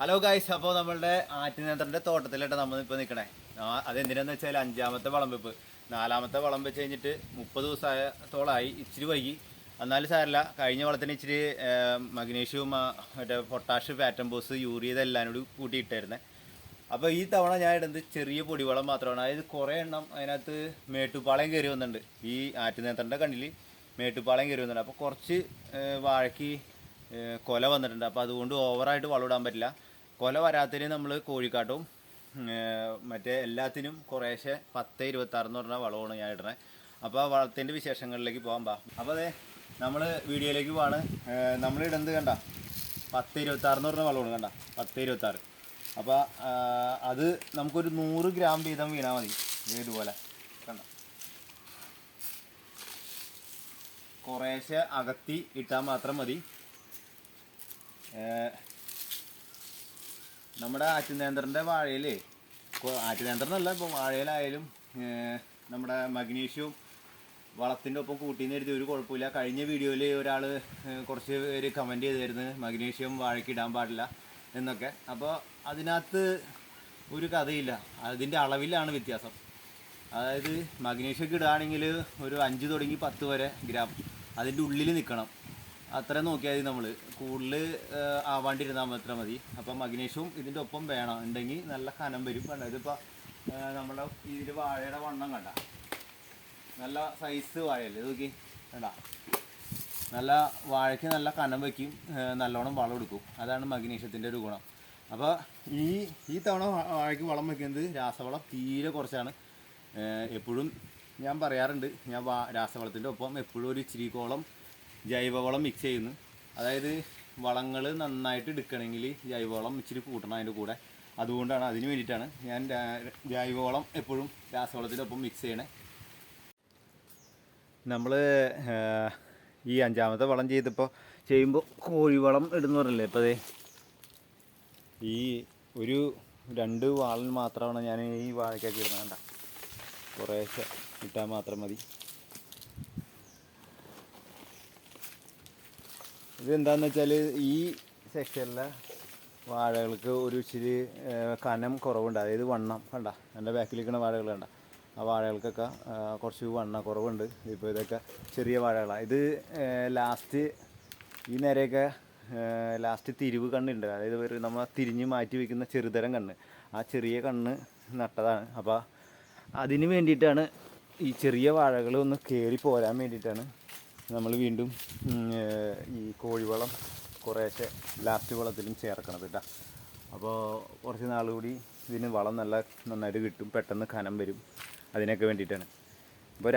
Hello guys, അപ്പോൾ നമ്മളുടെ ആറ്റുനേന്ത്രൻ്റെ തോട്ടത്തിലായിട്ട് നമ്മളിപ്പോൾ നിൽക്കണേ. അതെന്തിനാന്ന് വെച്ചാൽ 5ാമത്തെ വളം വെപ്പ്. 4ാമത്തെ വളം വെച്ച് കഴിഞ്ഞിട്ട് 30 ദിവസത്തോളമായി. ഇച്ചിരി വൈകി, എന്നാലും സാരമില്ല. കഴിഞ്ഞ വളത്തിന് ഇച്ചിരി മഗ്നീഷ്യവും മറ്റേ പൊട്ടാഷ്, ഫാറ്റംബോസ്, യൂറിയ ഇതെല്ലാം കൂടി കൂട്ടിയിട്ടായിരുന്നേ. അപ്പോൾ ഈ തവണ ഞാൻ ഇടുന്നത് ചെറിയ പൊടിവളം മാത്രമാണ്. അതായത് കുറേ എണ്ണം അതിനകത്ത് മേട്ടുപ്പാളയം കയറി വന്നിട്ടുണ്ട്. ഈ ആറ്റുനേന്ത്രൻ്റെ കണ്ണിൽ മേട്ടുപ്പാളയം കയറി വന്നിട്ടുണ്ട്. അപ്പോൾ കുറച്ച് വാഴയ്ക്ക് കൊല വന്നിട്ടുണ്ട്. അപ്പോൾ അതുകൊണ്ട് ഓവറായിട്ട് വളം ഇടാൻ പറ്റില്ല. കൊല വരാത്തതിന് നമ്മൾ കോഴിക്കാട്ടവും മറ്റേ എല്ലാത്തിനും കുറേശ്ശെ 10-26 എന്ന് പറഞ്ഞ വളമാണ് ഞാൻ ഇടണേ. അപ്പോൾ വളത്തിൻ്റെ വിശേഷങ്ങളിലേക്ക് പോകാൻ അപ്പോൾ അതെ, നമ്മൾ വീഡിയോയിലേക്ക് പോവാണ്. നമ്മളിടുന്നത് കണ്ട 10-26 എന്ന് പറഞ്ഞ വളമാണ്. കണ്ട 10-26. അപ്പോൾ അത് നമുക്കൊരു 100 ഗ്രാം വീതം വീണാൽ മതി. ഇതുപോലെ കണ്ട കുറേശ്ശെ അകത്തി ഇട്ടാൽ മാത്രം മതി. നമ്മുടെ ആറ്റുനേന്ത്രൻ്റെ വാഴയിൽ, ആറ്റുനേന്ത്രനല്ല, ഇപ്പോൾ വാഴയിലായാലും നമ്മുടെ മഗ്നീഷ്യവും വളത്തിൻ്റെ ഒപ്പം കൂട്ടിയെന്ന് എഴുതി ഒരു കുഴപ്പമില്ല. കഴിഞ്ഞ വീഡിയോയിൽ ഒരാൾ കുറച്ച് പേര് കമൻറ്റ് ചെയ്തായിരുന്നു മഗ്നീഷ്യം വാഴയ്ക്ക് ഇടാൻ പാടില്ല എന്നൊക്കെ. അപ്പോൾ അതിനകത്ത് ഒരു കഥയില്ല, അതിൻ്റെ അളവിലാണ് വ്യത്യാസം. അതായത് മഗ്നീഷ്യമൊക്കെ ഇടുകയാണെങ്കിൽ ഒരു 5 തുടങ്ങി 10 വരെ ഗ്രാം അതിൻ്റെ ഉള്ളിൽ നിൽക്കണം. അത്ര നോക്കിയാൽ മതി. നമ്മൾ കൂടുതൽ ആവാണ്ടിരുന്നാൽ മാത്രം മതി. അപ്പം മഗ്നീഷ്യവും ഇതിൻ്റെ ഒപ്പം വേണം, ഉണ്ടെങ്കിൽ നല്ല കനം വരും. കണ്ട ഇതിപ്പോൾ നമ്മുടെ ഇതിൽ വാഴയുടെ വണ്ണം കണ്ട നല്ല സൈസ് വാഴയല്ലേ, നോക്കി കണ്ട. നല്ല വാഴയ്ക്ക് നല്ല കനം വയ്ക്കും, നല്ലോണം വളം എടുക്കും. അതാണ് മഗ്നീഷ്യത്തിൻ്റെ ഒരു ഗുണം. അപ്പോൾ ഈ തവണ വാഴയ്ക്ക് വളം വയ്ക്കുന്നത് രാസവളം തീരെ കുറച്ചാണ്. എപ്പോഴും ഞാൻ പറയാറുണ്ട്, ഞാൻ രാസവളത്തിൻ്റെ ഒപ്പം എപ്പോഴും ഒരു ഇച്ചിരിക്കോളം ജൈവവളം മിക്സ് ചെയ്യുന്നു. അതായത് വളങ്ങൾ നന്നായിട്ട് എടുക്കണമെങ്കിൽ ജൈവവളം ഇച്ചിരി കൂട്ടണം അതിൻ്റെ കൂടെ. അതുകൊണ്ടാണ്, അതിന് വേണ്ടിയിട്ടാണ് ഞാൻ ജൈവവളം എപ്പോഴും രാസവളത്തിനൊപ്പം മിക്സ് ചെയ്യണേ. നമ്മൾ ഈ 5ാമത്തെ വളം ചെയ്യുമ്പോൾ കോഴിവളം ഇടുന്ന പറഞ്ഞില്ലേ. ഇപ്പോൾ അതേ ഈ ഒരു 2 വാളൻ മാത്രമാണ് ഞാൻ ഈ വാഴയ്ക്കൊക്കെ ഇടുന്നത്. കണ്ട കുറേശ്ശെ ഇട്ടാൽ മാത്രം മതി. ഇതെന്താണെന്ന് വെച്ചാൽ ഈ സെക്ഷനിലെ വാഴകൾക്ക് ഒരു ഇച്ചിരി കനം കുറവുണ്ട്. അതായത് വണ്ണം കണ്ട, എൻ്റെ ബാക്കിലിരിക്കുന്ന വാഴകൾ കണ്ട, ആ വാഴകൾക്കൊക്കെ കുറച്ച് വണ്ണം കുറവുണ്ട്. ഇപ്പോൾ ഇതൊക്കെ ചെറിയ വാഴകളാണ്. ഇത് ലാസ്റ്റ് ഈ നേരെയൊക്കെ ലാസ്റ്റ് തിരിവ് കണ്ണുണ്ട്. അതായത് നമ്മൾ തിരിഞ്ഞ് മാറ്റി വയ്ക്കുന്ന ചെറുതരം കണ്ണ്, ആ ചെറിയ കണ്ണ് നട്ടതാണ്. അപ്പോൾ അതിന് വേണ്ടിയിട്ടാണ്, ഈ ചെറിയ വാഴകൾ ഒന്ന് കയറി പോരാൻ വേണ്ടിയിട്ടാണ് നമ്മൾ വീണ്ടും ഈ കോഴിവളം കുറേശ്ശെ ലാസ്റ്റ് വളത്തിലും ചേർക്കണത് കേട്ടോ. അപ്പോൾ കുറച്ച് നാൾ കൂടി ഇതിന് വളം നന്നായിട്ട് കിട്ടും, പെട്ടെന്ന് കനം വരും. അതിനൊക്കെ വേണ്ടിയിട്ടാണ്. അപ്പോൾ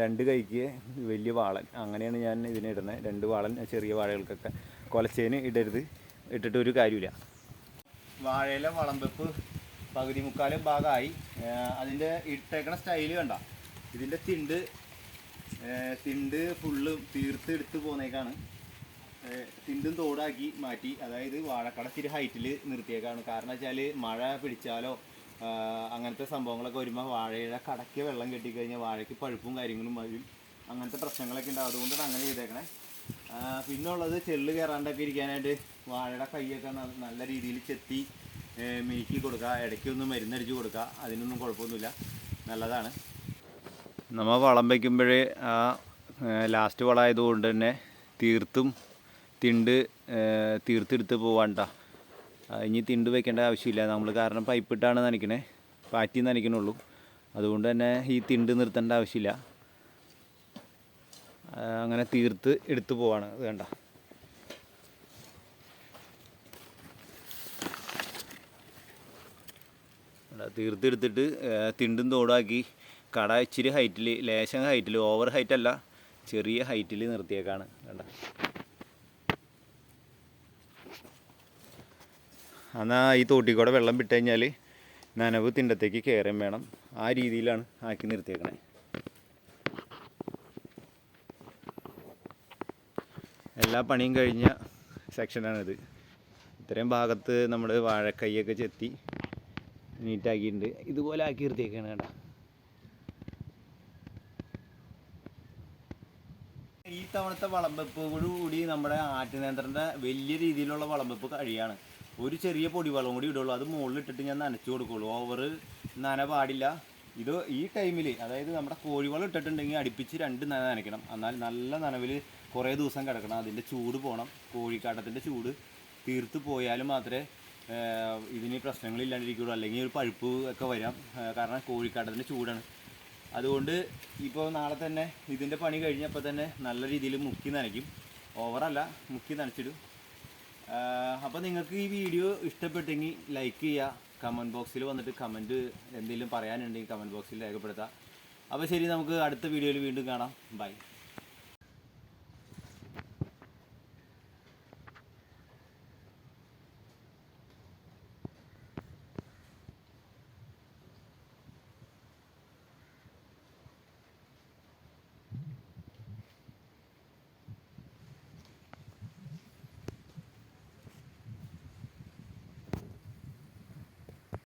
2 കൈക്ക് വലിയ വാളൻ, അങ്ങനെയാണ് ഞാൻ ഇതിനിടുന്നത്. 2 വാളൻ ചെറിയ വാഴകൾക്കൊക്കെ. കൊലച്ചേന് ഇടരുത്, ഇട്ടിട്ട് ഒരു കാര്യമില്ല. വാഴയിലെ വളം വെപ്പ് പകുതി മുക്കാലും ഭാഗമായി. അതിൻ്റെ ഇട്ടേക്കണ സ്റ്റൈല് കണ്ട, ഇതിൻ്റെ തിണ്ട് ഫുള്ള് എടുത്ത് പോന്നേക്കാണ്. തിണ്ടും തോടാക്കി മാറ്റി. അതായത് വാഴക്കട ഇച്ചിരി ഹൈറ്റിൽ നിർത്തിയേക്കാണ്. കാരണം വെച്ചാൽ മഴ പിടിച്ചാലോ അങ്ങനത്തെ സംഭവങ്ങളൊക്കെ വരുമ്പോൾ വാഴയുടെ കടയ്ക്ക് വെള്ളം കെട്ടിക്കഴിഞ്ഞാൽ വാഴയ്ക്ക് പഴുപ്പും കാര്യങ്ങളും വരും. അങ്ങനത്തെ പ്രശ്നങ്ങളൊക്കെ ഉണ്ടാവും. അതുകൊണ്ടാണ് അങ്ങനെ ചെയ്തേക്കണേ. പിന്നെ ഉള്ളത് ചെള്ള് കയറാണ്ടൊക്കെ ഇരിക്കാനായിട്ട് വാഴയുടെ കൈയൊക്കെ നല്ല രീതിയിൽ ചെത്തി മിനുക്കി കൊടുക്കുക. ഇടയ്ക്കൊന്ന് മരുന്നടിച്ച് കൊടുക്കുക. അതിനൊന്നും കുഴപ്പമൊന്നുമില്ല, നല്ലതാണ്. നമ്മൾ വളം വയ്ക്കുമ്പോഴേ ആ ലാസ്റ്റ് വളമായതുകൊണ്ട് തന്നെ തീർത്തെടുത്ത് പോവാണ്ട. ഇനി തിണ്ട് വയ്ക്കേണ്ട ആവശ്യമില്ല നമ്മൾ, കാരണം പൈപ്പിട്ടാണ് നനയ്ക്കണേ, പാറ്റി നനയ്ക്കണുള്ളൂ. അതുകൊണ്ട് തന്നെ ഈ തിണ്ട് നിർത്തേണ്ട ആവശ്യമില്ല. അങ്ങനെ എടുത്ത് പോവാണ്. അത് വേണ്ട, എടുത്തിട്ട് തിണ്ടും തോടാക്കി കട ഇച്ചിരി ഹൈറ്റിൽ, ലേശം ഹൈറ്റിൽ, ഓവർ ഹൈറ്റല്ല, ചെറിയ ഹൈറ്റിൽ നിർത്തിയേക്കാണ്. വേണ്ട, എന്നാൽ ഈ തോട്ടിക്കൂടെ വെള്ളം വിട്ട് കഴിഞ്ഞാൽ നനവ് തിണ്ടത്തേക്ക് കയറാൻ വേണം. ആ രീതിയിലാണ് ആക്കി നിർത്തിയേക്കണേ. എല്ലാ പണിയും കഴിഞ്ഞ സെക്ഷനാണിത്. ഇത്രയും ഭാഗത്ത് നമ്മൾ വാഴക്കൈയൊക്കെ ചെത്തി നീറ്റാക്കിയിട്ടുണ്ട്. ഇതുപോലെ ആക്കി നിർത്തിയേക്കാണ്. കേട്ടോ, ഈ ഇത്തവണത്തെ വളംവെപ്പോടുകൂടി നമ്മുടെ ആറ്റുനേന്ത്രൻ്റെ വലിയ രീതിയിലുള്ള വളംവെപ്പ് കഴിയാണ്. ഒരു ചെറിയ പൊടിവെള്ളം കൂടി ഇടുള്ളൂ, അത് മുകളിലിട്ടിട്ട് ഞാൻ നനച്ചു കൊടുക്കുള്ളൂ. ഓവർ നന പാടില്ല. ഇത് ഈ ടൈമിൽ, അതായത് നമ്മുടെ കോഴിവളം ഇട്ടിട്ടുണ്ടെങ്കിൽ അടുപ്പിച്ച് 2 നന നനയ്ക്കണം. എന്നാൽ നല്ല നനവിൽ കുറേ ദിവസം കിടക്കണം. അതിൻ്റെ ചൂട് പോകണം. കോഴിക്കാട്ടത്തിൻ്റെ ചൂട് തീർത്ത് പോയാലും മാത്രമേ ഇതിന് പ്രശ്നങ്ങളില്ലാണ്ടിരിക്കുകയുള്ളൂ. അല്ലെങ്കിൽ ഒരു പഴുപ്പ് ഒക്കെ വരാം. കാരണം കോഴിക്കാട്ടത്തിൻ്റെ ചൂടാണ്. അതുകൊണ്ട് ഇപ്പോൾ നാളെ തന്നെ ഇതിൻ്റെ പണി കഴിഞ്ഞപ്പോൾ തന്നെ നല്ല രീതിയിൽ മുക്കി നനയ്ക്കും. ഓവറല്ല, മുക്കി നനച്ചിടും. അപ്പോൾ നിങ്ങൾക്ക് ഈ വീഡിയോ ഇഷ്ടപ്പെട്ടെങ്കിൽ ലൈക്ക് ചെയ്യുക. കമൻറ്റ് ബോക്സിൽ വന്നിട്ട് കമൻറ്റ് എന്തെങ്കിലും പറയാനുണ്ടെങ്കിൽ കമൻറ്റ് ബോക്സിൽ രേഖപ്പെടുത്താം. അപ്പോൾ ശരി, നമുക്ക് അടുത്ത വീഡിയോയിൽ വീണ്ടും കാണാം. ബൈ.